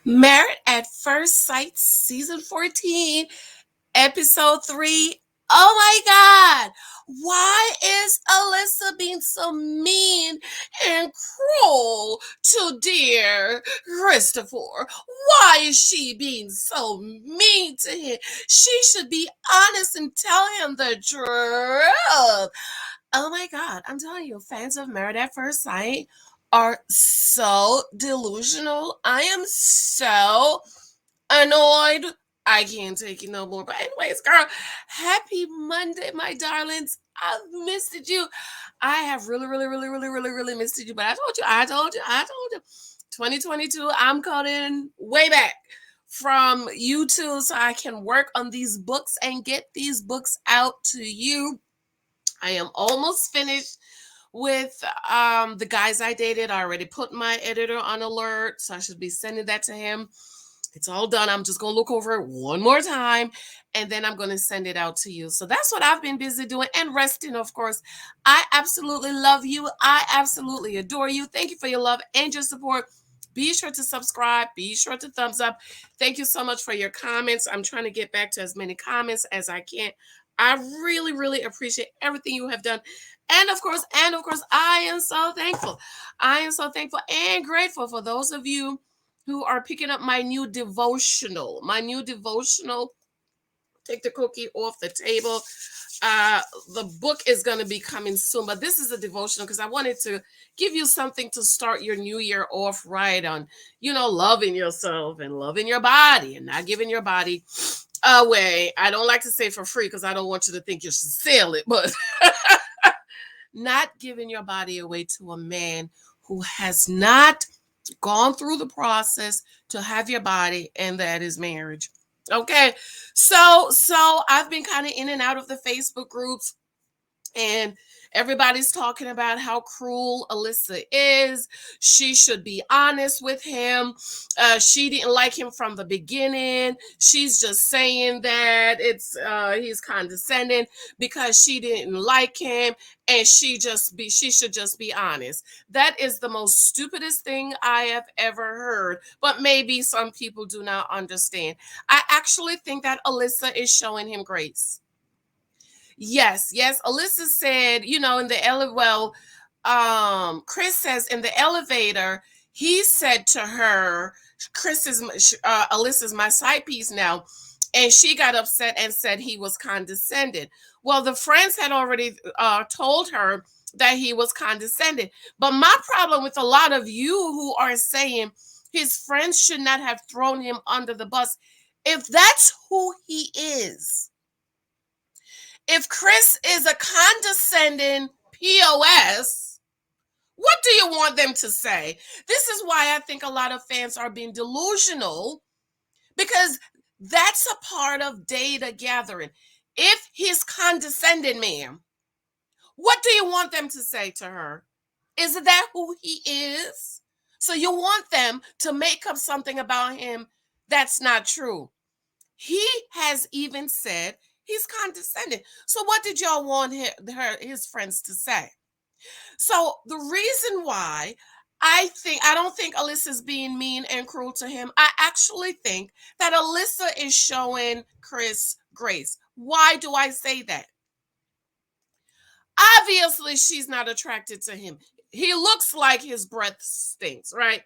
Married at First Sight, Season 14, Episode 3. Oh my God! Why is Alyssa being so mean and cruel to dear Christopher? Why is she being so mean to him? She should be honest and tell him the truth. Oh my God, I'm telling you, fans of Married at First Sight are so delusional. I am so annoyed. I can't take it no more. But anyways, girl, happy Monday, my darlings. I've missed you. I have really missed you. But I told you. 2022, I'm coming way back from YouTube so I can work on these books and get these books out to you. I am almost finished with the guys I dated. I already put my editor on alert, so I should be sending that to him. It's all done. I'm just going to look over it one more time and then I'm going to send it out to you. So that's what I've been busy doing and resting, of course. I absolutely love you. I absolutely adore you. Thank you for your love and your support. Be sure to subscribe. Be sure to thumbs up. Thank you so much for your comments. I'm trying to get back to as many comments as I can. I really appreciate everything you have done. And of course, I am so thankful. I am so thankful and grateful for those of you who are picking up my new devotional. Take the cookie off the table. The book is going to be coming soon, but this is a devotional because I wanted to give you something to start your new year off right on, loving yourself and loving your body and not giving your body away. I don't like to say for free because I don't want you to think you should sell it, but not giving your body away to a man who has not gone through the process to have your body, and that is marriage. Okay. So I've been kind of in and out of the Facebook groups, and everybody's talking about how cruel Alyssa is. She should be honest with him. She didn't like him from the beginning. She's just saying that he's condescending because she didn't like him, and she should just be honest. That is the most stupidest thing I have ever heard. But maybe some people do not understand. I actually think that Alyssa is showing him grace. Yes. Alyssa said, in the Chris says in the elevator, he said to her, Alyssa's my side piece now. And she got upset and said he was condescending. Well, the friends had already told her that he was condescending. But my problem with a lot of you who are saying his friends should not have thrown him under the bus, if that's who he is, if Chris is a condescending POS, what do you want them to say? This is why I think a lot of fans are being delusional, because that's a part of data gathering. If he's condescending, ma'am, what do you want them to say to her? Is that who he is? So you want them to make up something about him that's not true. He has even said he's condescending. So what did y'all want his friends to say? So the reason why I don't think Alyssa's being mean and cruel to him. I actually think that Alyssa is showing Chris grace. Why do I say that? Obviously, she's not attracted to him. He looks like his breath stinks, right?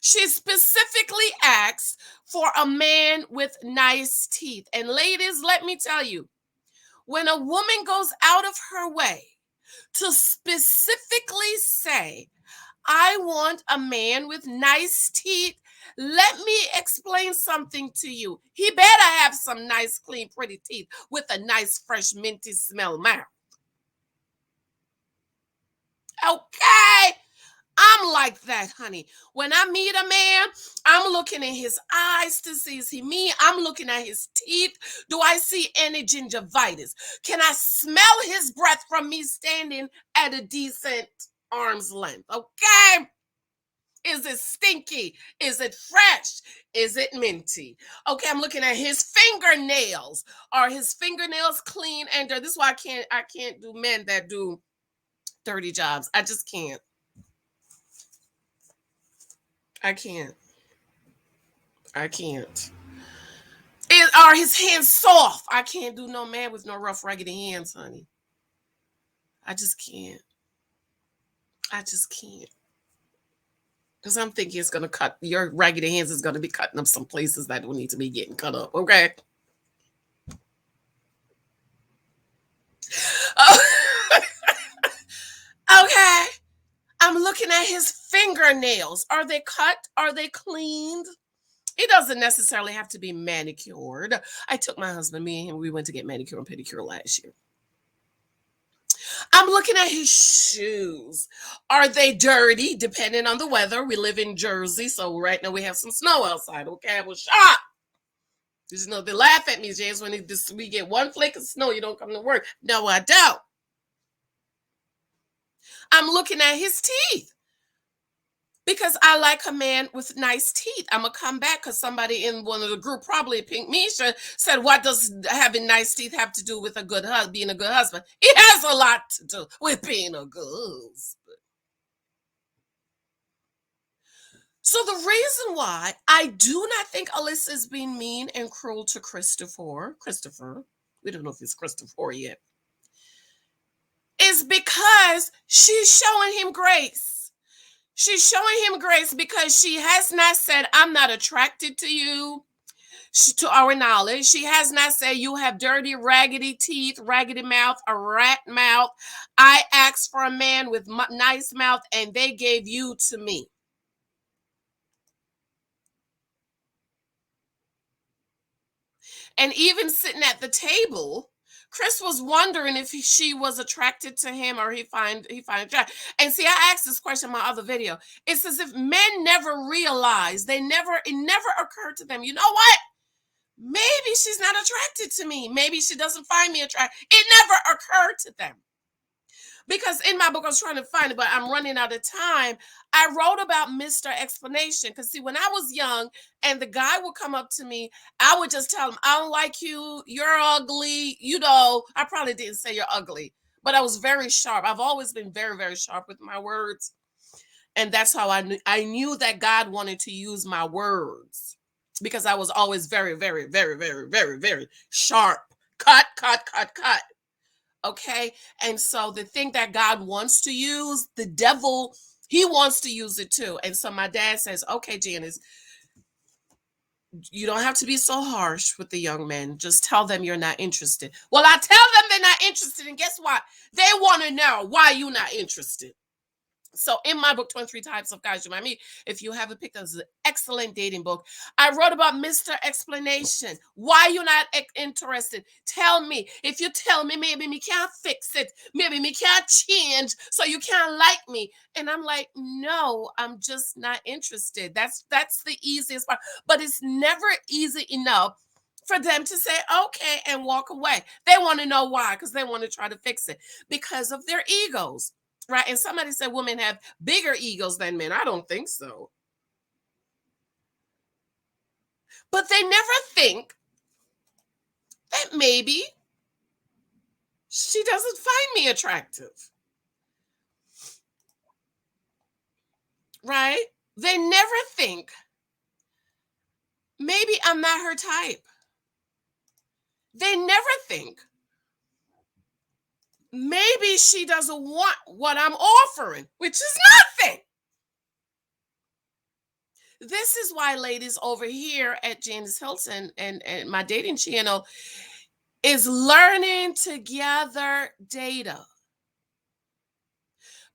She specifically asks for a man with nice teeth. And ladies, let me tell you, when a woman goes out of her way to specifically say, I want a man with nice teeth, let me explain something to you. He better have some nice, clean, pretty teeth with a nice, fresh, minty smell mouth. Okay? I'm like that, honey. When I meet a man, I'm looking in his eyes to see, is he me? I'm looking at his teeth. Do I see any gingivitis? Can I smell his breath from me standing at a decent arm's length? Okay? Is it stinky? Is it fresh? Is it minty? Okay, I'm looking at his fingernails. Are his fingernails clean and dirty? This is why I can't do men that do dirty jobs. I just can't. I can't. I can't. Are his hands soft? I can't do no man with no rough, raggedy hands, honey. I just can't. I just can't. Because I'm thinking it's going to cut, your raggedy hands is going to be cutting up some places that don't need to be getting cut up, okay? Oh, okay. I'm looking at his fingernails. Are they cut? Are they cleaned? It doesn't necessarily have to be manicured. I took my husband, me and him, we went to get manicure and pedicure last year. I'm looking at his shoes. Are they dirty? Depending on the weather. We live in Jersey, so right now we have some snow outside. Okay, I was shocked. You know, they laugh at me, James, when we get one flake of snow, you don't come to work. No, I don't. I'm looking at his teeth because I like a man with nice teeth. I'm going to come back because somebody in one of the group, probably Pink Misha, said, what does having nice teeth have to do with being a good husband? It has a lot to do with being a good husband. So the reason why I do not think Alyssa is being mean and cruel to Christopher, we don't know if it's Christopher yet, is because she's showing him grace. She's showing him grace because she has not said, I'm not attracted to you. To our knowledge, she has not said you have dirty, raggedy teeth, raggedy mouth, a rat mouth. I asked for a man with nice mouth and they gave you to me. And even sitting at the table, Chris was wondering if she was attracted to him or he find attractive. And see, I asked this question in my other video. It's as if men never realize, it never occurred to them. You know what? Maybe she's not attracted to me. Maybe she doesn't find me attractive. It never occurred to them. Because in my book, I was trying to find it, but I'm running out of time. I wrote about Mr. Explanation. Because, see, when I was young and the guy would come up to me, I would just tell him, I don't like you. You're ugly. You know, I probably didn't say you're ugly, but I was very sharp. I've always been very, very sharp with my words. And that's how I knew that God wanted to use my words because I was always very, very, very, very, very, very sharp. Cut, cut, cut, cut. Okay. And so the thing that God wants to use, the devil, he wants to use it too. And so my dad says, okay, Janice, you don't have to be so harsh with the young men. Just tell them you're not interested. Well, I tell them they're not interested. And guess what? They want to know why you're not interested. So in my book, 23 Types of Guys You Might Meet, if you haven't picked up, it's an excellent dating book. I wrote about Mr. Explanation. Why you're not interested? Tell me. If you tell me, maybe me can't fix it. Maybe me can't change, so you can't like me. And I'm like, no, I'm just not interested. That's the easiest part. But it's never easy enough for them to say, okay, and walk away. They want to know why, because they want to try to fix it because of their egos. Right. And somebody said women have bigger egos than men. I don't think so. But they never think that maybe she doesn't find me attractive. Right. They never think maybe I'm not her type. They never think maybe she doesn't want what I'm offering, which is nothing. This is why, ladies, over here at Janicehylton and my dating channel is learning to gather data.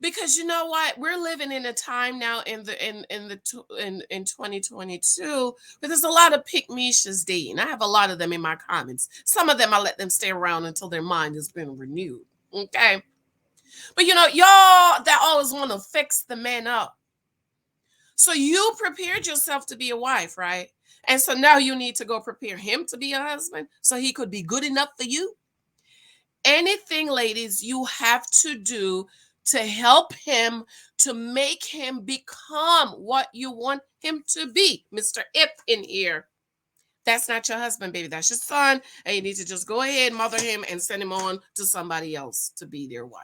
Because you know what, we're living in a time now in 2022 where there's a lot of pick mishas dating. I have a lot of them in my comments. Some of them I let them stay around until their mind has been renewed. Okay. But you know, y'all that always want to fix the man up. So you prepared yourself to be a wife, right? And so now you need to go prepare him to be a husband so he could be good enough for you. Anything, ladies, you have to do to help him, to make him become what you want him to be. Mr. Ip in here. That's not your husband, baby. That's your son. And you need to just go ahead, mother him, and send him on to somebody else to be their wife.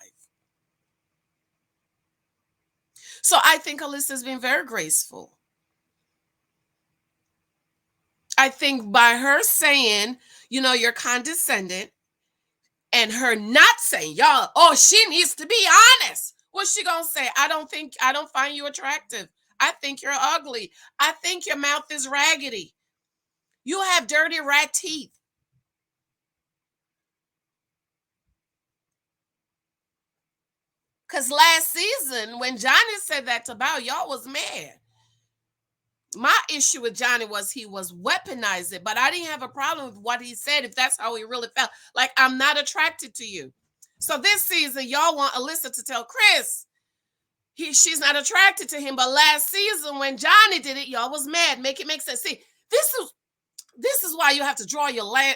So I think Alyssa's been very graceful. I think by her saying, you're condescending, and her not saying, y'all, oh, she needs to be honest. What's she gonna say? I don't find you attractive. I think you're ugly. I think your mouth is raggedy. You have dirty rat teeth. Because last season, when Johnny said that to Bow, y'all was mad. My issue with Johnny was he was weaponizing, but I didn't have a problem with what he said if that's how he really felt. Like, I'm not attracted to you. So this season, y'all want Alyssa to tell Chris she's not attracted to him. But last season, when Johnny did it, y'all was mad. Make it make sense. See, this is why you have to draw your line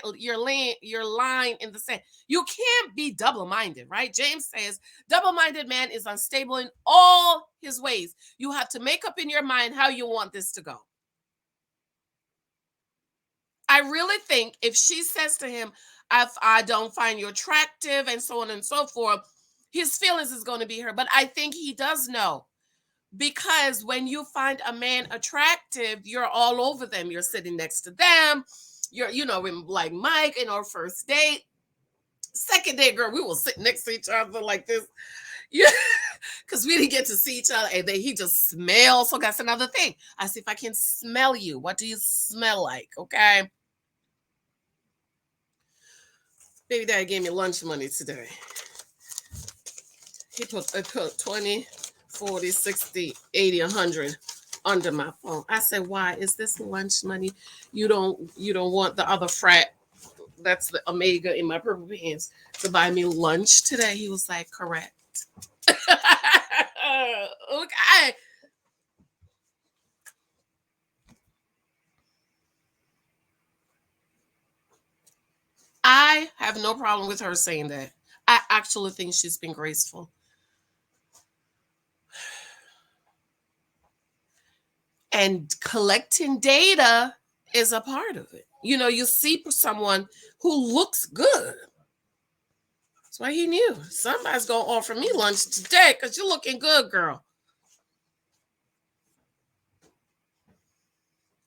in the sand. You can't be double-minded, right? James says, double-minded man is unstable in all his ways. You have to make up in your mind how you want this to go. I really think if she says to him, I don't find you attractive, and so on and so forth, his feelings is going to be hurt. But I think he does know. Because when you find a man attractive, you're all over them. You're sitting next to them. You're, like Mike in our first date. Second date, girl, we will sit next to each other like this. Yeah, because we didn't get to see each other. And then he just smells. So that's another thing. I see if I can smell you. What do you smell like? Okay. Baby daddy gave me lunch money today. He put 20, 40, 60, 80, 100 under my phone. I said, why is this lunch money? You don't want the other frat, that's the Omega in my purple pants, to buy me lunch today? He was like, correct. Okay. I have no problem with her saying that. I actually think she's been graceful. And collecting data is a part of it. You see someone who looks good. That's why he knew somebody's gonna offer me lunch today because you're looking good, girl.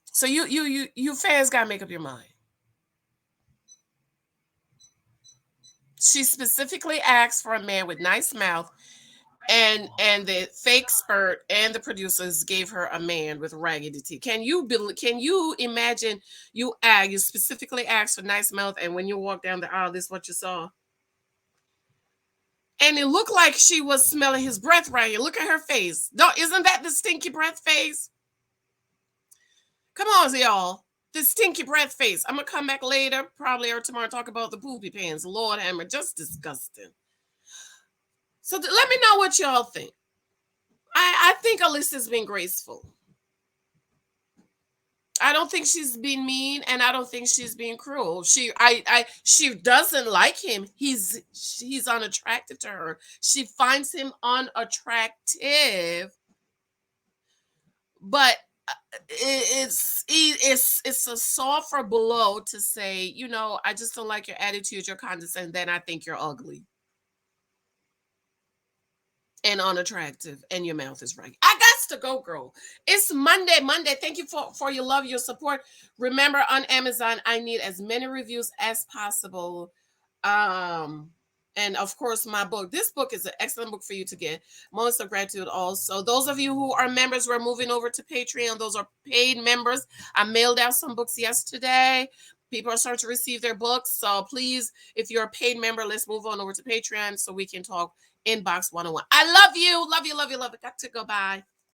So you fans gotta make up your mind. She specifically asked for a man with nice mouth, and the fake spurt and the producers gave her a man with raggedy teeth. Can you imagine you specifically asked for nice mouth, and when you walk down the aisle, this is what you saw? And it looked like she was smelling his breath right here. Look at her face. Isn't that the stinky breath face? Come on, y'all. The stinky breath face. I'm gonna come back later, probably or tomorrow, talk about the poopy pants. Lord hammer, just disgusting. So let me know what y'all think. I think Alyssa's been graceful. I don't think she's being mean, and I don't think she's being cruel. She doesn't like him. He's unattractive to her. She finds him unattractive, but it's a softer blow to say, I just don't like your attitude, you're condescending, then I think you're ugly and unattractive, and your mouth is right. I got to go, girl. It's Monday. Thank you for your love, your support. Remember, on Amazon, I need as many reviews as possible. And of course, my book. This book is an excellent book for you to get. Moments of Gratitude. Also, those of you who are members, we're moving over to Patreon. Those are paid members. I mailed out some books yesterday. People are starting to receive their books. So please, if you're a paid member, let's move on over to Patreon so we can talk inbox 101. I love you. Love you. Love you. Love you. Got to go. Bye.